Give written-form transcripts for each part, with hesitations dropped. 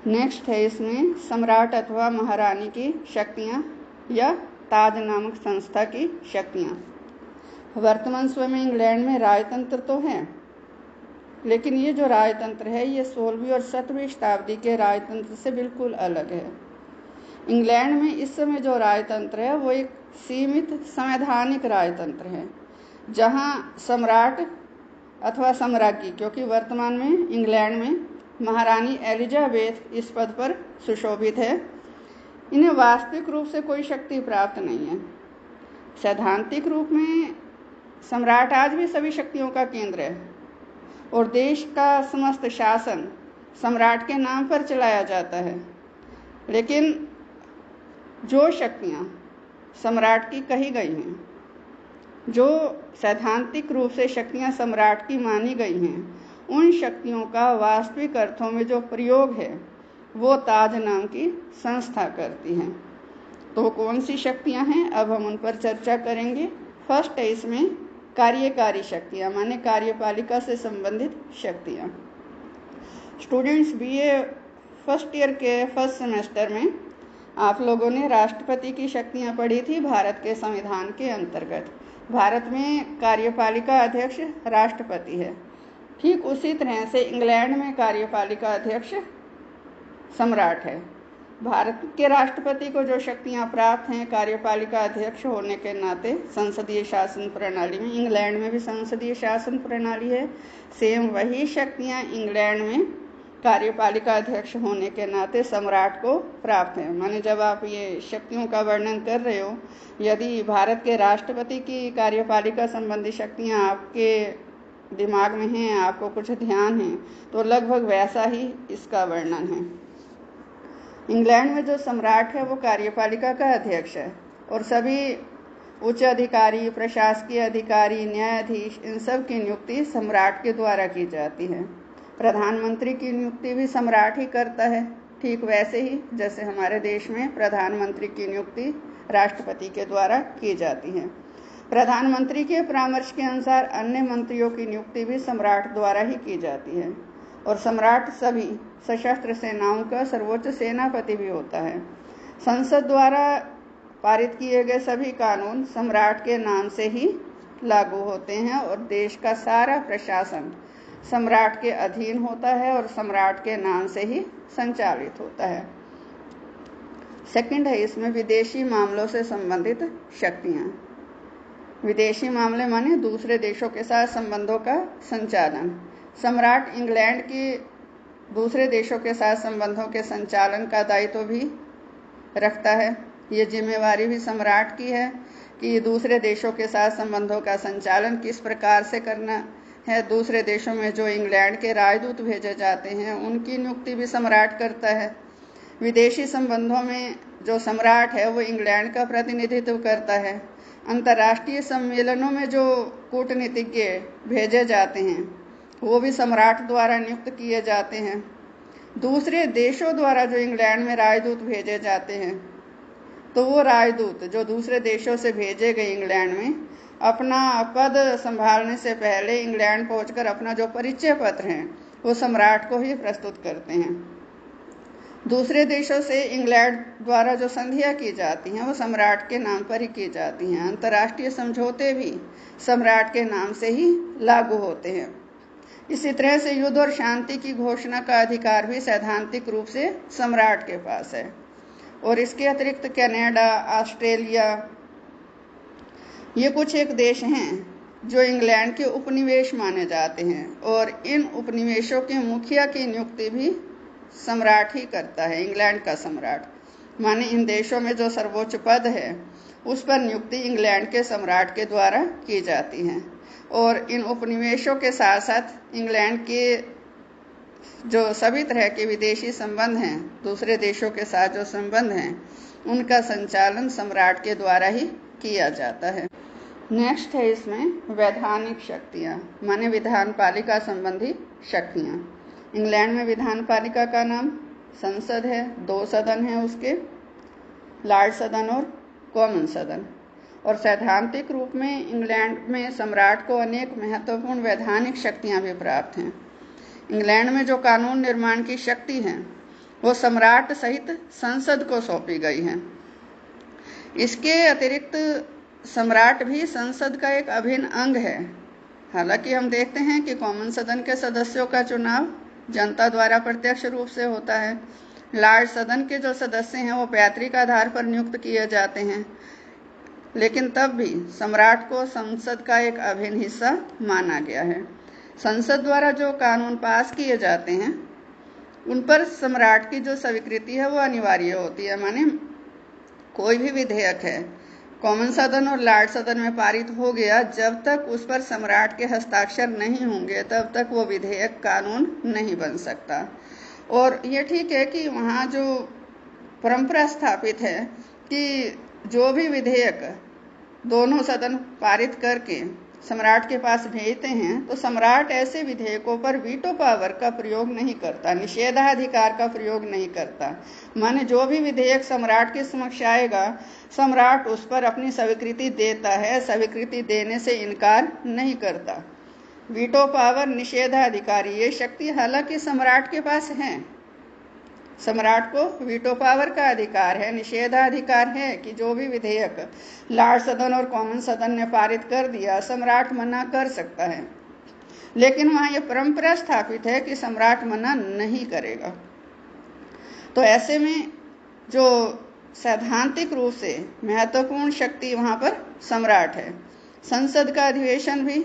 Next है इसमें सम्राट अथवा महारानी की शक्तियाँ या ताज नामक संस्था की शक्तियाँ। वर्तमान समय में इंग्लैंड में राजतंत्र तो है, लेकिन ये जो राजतंत्र है ये 16वीं और 17वीं शताब्दी के राजतंत्र से बिल्कुल अलग है। इंग्लैंड में इस समय जो राजतंत्र है वो एक सीमित संवैधानिक राजतंत्र है, जहाँ सम्राट अथवा सम्राज्ञी, क्योंकि वर्तमान में इंग्लैंड में महारानी एलिजाबेथ इस पद पर सुशोभित है, इन्हें वास्तविक रूप से कोई शक्ति प्राप्त नहीं है। सैद्धांतिक रूप में सम्राट आज भी सभी शक्तियों का केंद्र है और देश का समस्त शासन सम्राट के नाम पर चलाया जाता है। लेकिन जो शक्तियाँ सम्राट की कही गई हैं, जो सैद्धांतिक रूप से शक्तियाँ सम्राट की मानी गई हैं, उन शक्तियों का वास्तविक अर्थों में जो प्रयोग है वो ताज नाम की संस्था करती हैं। तो कौन सी शक्तियाँ हैं, अब हम उन पर चर्चा करेंगे। फर्स्ट है इसमें कार्यकारी शक्तियाँ, माने कार्यपालिका से संबंधित शक्तियाँ। स्टूडेंट्स, बीए फर्स्ट ईयर के फर्स्ट सेमेस्टर में आप लोगों ने राष्ट्रपति की शक्तियाँ पढ़ी थी भारत के संविधान के अंतर्गत। भारत में कार्यपालिका अध्यक्ष राष्ट्रपति है। ठीक उसी तरह से इंग्लैंड में कार्यपालिका अध्यक्ष सम्राट है। भारत के राष्ट्रपति को जो शक्तियां प्राप्त हैं कार्यपालिका अध्यक्ष होने के नाते संसदीय शासन प्रणाली में, इंग्लैंड में भी संसदीय शासन प्रणाली है, सेम वही शक्तियां इंग्लैंड में कार्यपालिका अध्यक्ष होने के नाते सम्राट को प्राप्त है। माने जब आप ये शक्तियों का वर्णन कर रहे हो, यदि भारत के राष्ट्रपति की कार्यपालिका संबंधी शक्तियां आपके दिमाग में हैं, आपको कुछ ध्यान है, तो लगभग वैसा ही इसका वर्णन है। इंग्लैंड में जो सम्राट है वो कार्यपालिका का अध्यक्ष है और सभी उच्च अधिकारी, प्रशासकीय अधिकारी, न्यायाधीश, इन सब की नियुक्ति सम्राट के द्वारा की जाती है। प्रधानमंत्री की नियुक्ति भी सम्राट ही करता है, ठीक वैसे ही जैसे हमारे देश में प्रधानमंत्री की नियुक्ति राष्ट्रपति के द्वारा की जाती है। प्रधानमंत्री के परामर्श के अनुसार अन्य मंत्रियों की नियुक्ति भी सम्राट द्वारा ही की जाती है और सम्राट सभी सशस्त्र सेनाओं का सर्वोच्च सेनापति भी होता है। संसद द्वारा पारित किए गए सभी कानून सम्राट के नाम से ही लागू होते हैं और देश का सारा प्रशासन सम्राट के अधीन होता है और सम्राट के नाम से ही संचालित होता है। सेकंड है इसमें विदेशी मामलों से संबंधित शक्तियाँ। विदेशी मामले माने दूसरे देशों के साथ संबंधों का संचालन। सम्राट इंग्लैंड की दूसरे देशों के साथ संबंधों के संचालन का दायित्व भी रखता है। ये जिम्मेवारी भी सम्राट की है कि दूसरे देशों के साथ संबंधों का संचालन किस प्रकार से करना है। दूसरे देशों में जो इंग्लैंड के राजदूत भेजे जाते हैं उनकी नियुक्ति भी सम्राट करता है। विदेशी संबंधों में जो सम्राट है वो इंग्लैंड का प्रतिनिधित्व करता है। अंतर्राष्ट्रीय सम्मेलनों में जो कूटनीतिज्ञ भेजे जाते हैं वो भी सम्राट द्वारा नियुक्त किए जाते हैं। दूसरे देशों द्वारा जो इंग्लैंड में राजदूत भेजे जाते हैं तो वो राजदूत जो दूसरे देशों से भेजे गए इंग्लैंड में अपना पद संभालने से पहले इंग्लैंड पहुंचकर अपना जो परिचय पत्र है वो सम्राट को ही प्रस्तुत करते हैं। दूसरे देशों से इंग्लैंड द्वारा जो संधियाँ की जाती हैं वो सम्राट के नाम पर ही की जाती हैं। अंतर्राष्ट्रीय समझौते भी सम्राट के नाम से ही लागू होते हैं। इसी तरह से युद्ध और शांति की घोषणा का अधिकार भी सैद्धांतिक रूप से सम्राट के पास है। और इसके अतिरिक्त कनाडा, ऑस्ट्रेलिया, ये कुछ एक देश हैं जो इंग्लैंड के उपनिवेश माने जाते हैं और इन उपनिवेशों के मुखिया की नियुक्ति भी सम्राट ही करता है, इंग्लैंड का सम्राट। माने इन देशों में जो सर्वोच्च पद है उस पर नियुक्ति इंग्लैंड के सम्राट के द्वारा की जाती है और इन उपनिवेशों के साथ साथ इंग्लैंड के जो सभी तरह के विदेशी संबंध हैं, दूसरे देशों के साथ जो संबंध हैं, उनका संचालन सम्राट के द्वारा ही किया जाता है। नेक्स्ट है इसमें वैधानिक शक्तियाँ, माने विधान पालिका संबंधी शक्तियाँ। इंग्लैंड में विधान पालिका का नाम संसद है, 2 सदन हैं उसके, लॉर्ड सदन और कॉमन सदन। और सैद्धांतिक रूप में इंग्लैंड में सम्राट को अनेक महत्वपूर्ण वैधानिक शक्तियाँ भी प्राप्त हैं। इंग्लैंड में जो कानून निर्माण की शक्ति है वो सम्राट सहित संसद को सौंपी गई हैं। इसके अतिरिक्त सम्राट भी संसद का एक अभिन्न अंग है। हालांकि हम देखते हैं कि कॉमन सदन के सदस्यों का चुनाव जनता द्वारा प्रत्यक्ष रूप से होता है। लॉर्ड सदन के जो सदस्य हैं वो पैतृक आधार पर नियुक्त किए जाते हैं, लेकिन तब भी सम्राट को संसद का एक अभिन्न हिस्सा माना गया है। संसद द्वारा जो कानून पास किए जाते हैं उन पर सम्राट की जो स्वीकृति है वो अनिवार्य होती है। माने कोई भी विधेयक है कॉमन सदन और लॉर्ड सदन में पारित हो गया, जब तक उस पर सम्राट के हस्ताक्षर नहीं होंगे तब तक वो विधेयक कानून नहीं बन सकता। और ये ठीक है कि वहाँ जो परंपरा स्थापित है कि जो भी विधेयक दोनों सदन पारित करके सम्राट के पास भेजते हैं तो सम्राट ऐसे विधेयकों पर वीटो पावर का प्रयोग नहीं करता, निषेधाधिकार का प्रयोग नहीं करता। माने जो भी विधेयक सम्राट के समक्ष आएगा सम्राट उस पर अपनी स्वीकृति देता है, स्वीकृति देने से इनकार नहीं करता। वीटो पावर, निषेधाधिकार, ये शक्ति हालांकि सम्राट के पास है। सम्राट को वीटो पावर का अधिकार है, निषेधाधिकार है कि जो भी विधेयक लॉर्ड सदन और कॉमन सदन ने पारित कर दिया सम्राट मना कर सकता है, लेकिन वहाँ ये परंपरा स्थापित है कि सम्राट मना नहीं करेगा। तो ऐसे में जो सैद्धांतिक रूप से महत्वपूर्ण शक्ति वहाँ पर सम्राट है। संसद का अधिवेशन भी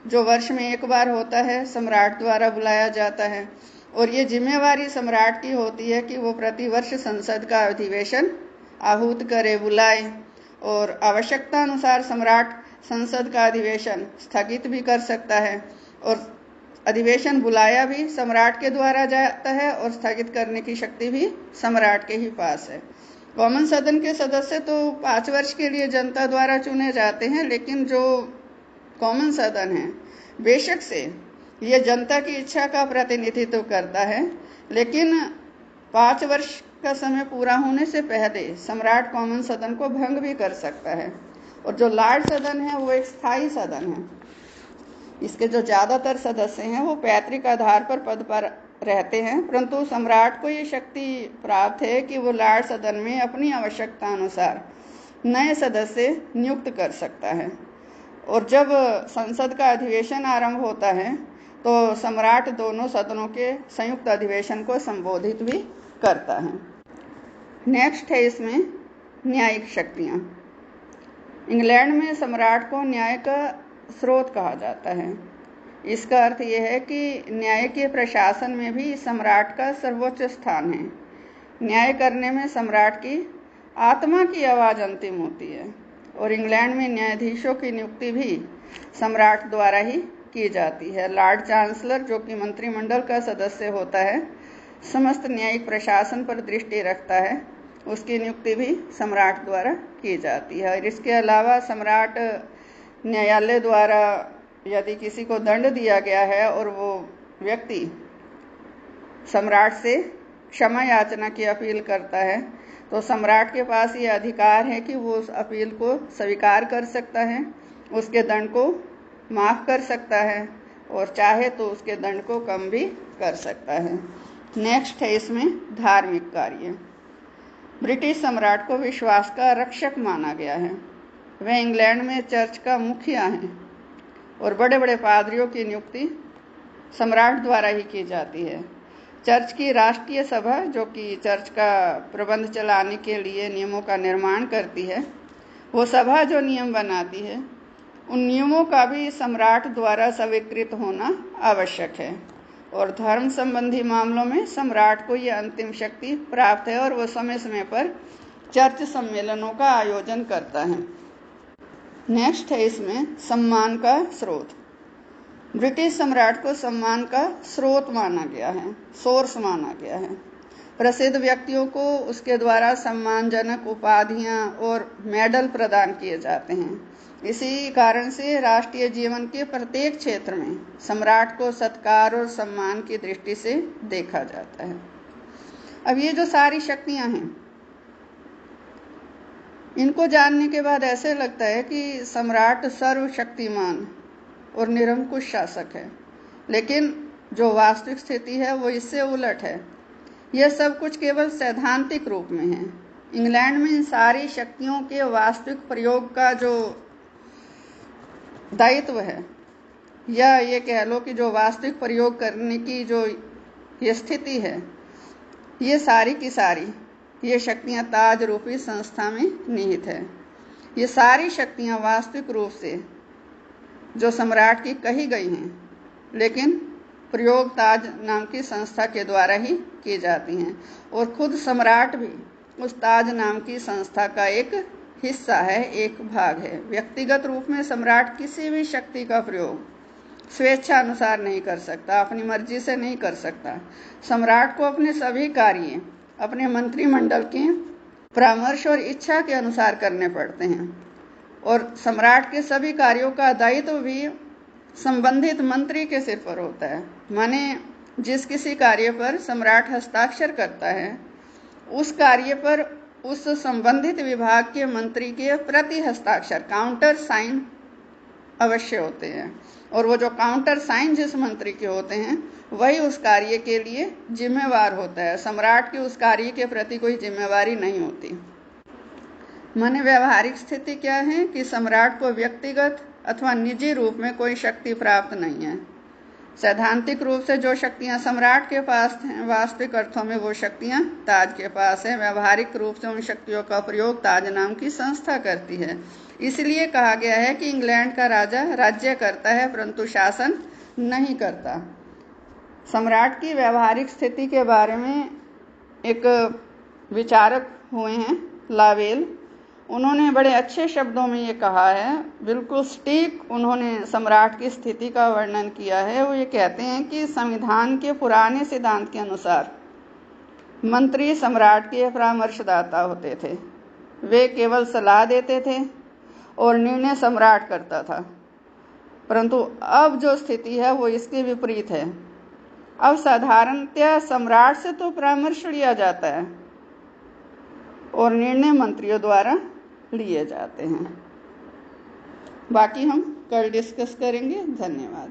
जो वर्ष में एक बार होता है सम्राट द्वारा बुलाया जाता है, और ये जिम्मेवारी सम्राट की होती है कि वो प्रतिवर्ष संसद का अधिवेशन आहूत करे, बुलाए, और आवश्यकता अनुसार सम्राट संसद का अधिवेशन स्थगित भी कर सकता है। और अधिवेशन बुलाया भी सम्राट के द्वारा जाता है और स्थगित करने की शक्ति भी सम्राट के ही पास है। कॉमन सदन के सदस्य तो 5 वर्ष के लिए जनता द्वारा चुने जाते हैं, लेकिन जो कॉमन सदन है बेशक से ये जनता की इच्छा का प्रतिनिधित्व करता है, लेकिन 5 वर्ष का समय पूरा होने से पहले सम्राट कॉमन सदन को भंग भी कर सकता है। और जो लॉर्ड सदन है वो एक स्थायी सदन है। इसके जो ज्यादातर सदस्य हैं वो पैतृक आधार पर पद पर रहते हैं, परंतु सम्राट को ये शक्ति प्राप्त है कि वो लॉर्ड सदन में अपनी आवश्यकता अनुसार नए सदस्य नियुक्त कर सकता है। और जब संसद का अधिवेशन आरंभ होता है तो सम्राट दोनों सदनों के संयुक्त अधिवेशन को संबोधित भी करता है। नेक्स्ट है इसमें न्यायिक शक्तियाँ। इंग्लैंड में सम्राट को न्याय का स्रोत कहा जाता है। इसका अर्थ यह है कि न्याय के प्रशासन में भी सम्राट का सर्वोच्च स्थान है। न्याय करने में सम्राट की आत्मा की आवाज़ अंतिम होती है। और इंग्लैंड में न्यायाधीशों की नियुक्ति भी सम्राट द्वारा ही की जाती है। लॉर्ड चांसलर जो कि मंत्रिमंडल का सदस्य होता है, समस्त न्यायिक प्रशासन पर दृष्टि रखता है, उसकी नियुक्ति भी सम्राट द्वारा की जाती है। और इसके अलावा सम्राट न्यायालय द्वारा यदि किसी को दंड दिया गया है और वो व्यक्ति सम्राट से क्षमा याचना की अपील करता है तो सम्राट के पास ये अधिकार है कि वो उस अपील को स्वीकार कर सकता है, उसके दंड को माफ़ कर सकता है और चाहे तो उसके दंड को कम भी कर सकता है। नेक्स्ट है इसमें धार्मिक कार्य। ब्रिटिश सम्राट को विश्वास का रक्षक माना गया है। वे इंग्लैंड में चर्च का मुखिया हैं और बड़े बड़े पादरियों की नियुक्ति सम्राट द्वारा ही की जाती है। चर्च की राष्ट्रीय सभा जो कि चर्च का प्रबंध चलाने के लिए नियमों का निर्माण करती है, वो सभा जो नियम बनाती है उन नियमों का भी सम्राट द्वारा स्वीकृत होना आवश्यक है। और धर्म संबंधी मामलों में सम्राट को ये अंतिम शक्ति प्राप्त है और वो समय समय पर चर्च सम्मेलनों का आयोजन करता है। नेक्स्ट है इसमें सम्मान का स्रोत। ब्रिटिश सम्राट को सम्मान का स्रोत माना गया है, सोर्स माना गया है। प्रसिद्ध व्यक्तियों को उसके द्वारा सम्मानजनक उपाधियां और मेडल प्रदान किए जाते हैं। इसी कारण से राष्ट्रीय जीवन के प्रत्येक क्षेत्र में सम्राट को सत्कार और सम्मान की दृष्टि से देखा जाता है। अब ये जो सारी शक्तियां हैं, इनको जानने के बाद ऐसे लगता है कि सम्राट सर्वशक्तिमान और निरंकुश शासक है, लेकिन जो वास्तविक स्थिति है वो इससे उलट है। यह सब कुछ केवल सैद्धांतिक रूप में है। इंग्लैंड में इन सारी शक्तियों के वास्तविक प्रयोग का जो दायित्व है, या ये कह लो कि जो वास्तविक प्रयोग करने की जो ये स्थिति है, ये सारी की सारी ये शक्तियां ताज रूपी संस्था में निहित है। ये सारी शक्तियां वास्तविक रूप से जो सम्राट की कही गई हैं, लेकिन प्रयोग ताज नाम की संस्था के द्वारा ही की जाती हैं, और खुद सम्राट भी उस ताज नाम की संस्था का एक हिस्सा है, एक भाग है। व्यक्तिगत रूप में सम्राट किसी भी शक्ति का प्रयोग स्वेच्छा अनुसार नहीं कर सकता, अपनी मर्जी से नहीं कर सकता। सम्राट को अपने सभी कार्य अपने मंत्रिमंडल के परामर्श और इच्छा के अनुसार करने पड़ते हैं, और सम्राट के सभी कार्यों का दायित्व भी संबंधित मंत्री के सिर पर होता है। माने जिस किसी कार्य पर सम्राट हस्ताक्षर करता है, उस कार्य पर उस संबंधित विभाग के मंत्री के प्रति हस्ताक्षर काउंटर साइन अवश्य होते हैं, और वो जो काउंटर साइन जिस मंत्री के होते हैं वही उस कार्य के लिए जिम्मेवार होता है। सम्राट की उस कार्य के प्रति कोई जिम्मेवारी नहीं होती। माने व्यवहारिक स्थिति क्या है कि सम्राट को व्यक्तिगत अथवा निजी रूप में कोई शक्ति प्राप्त नहीं है। सैद्धांतिक रूप से जो शक्तियां सम्राट के पास हैं, वास्तविक अर्थों में वो शक्तियां ताज के पास हैं। व्यवहारिक रूप से उन शक्तियों का प्रयोग ताज नाम की संस्था करती है। इसलिए कहा गया है कि इंग्लैंड का राजा राज्य करता है परंतु शासन नहीं करता। सम्राट की व्यवहारिक स्थिति के बारे में एक विचारक हुए हैं लावेल, उन्होंने बड़े अच्छे शब्दों में ये कहा है, बिल्कुल सटीक उन्होंने सम्राट की स्थिति का वर्णन किया है। वो ये कहते हैं कि संविधान के पुराने सिद्धांत के अनुसार मंत्री सम्राट के परामर्शदाता होते थे। वे केवल सलाह देते थे और निर्णय सम्राट करता था, परंतु अब जो स्थिति है वो इसके विपरीत है। अब साधारणतः सम्राट से तो परामर्श लिया जाता है और निर्णय मंत्रियों द्वारा लिए जाते हैं। बाकी हम कल डिस्कस करेंगे। धन्यवाद।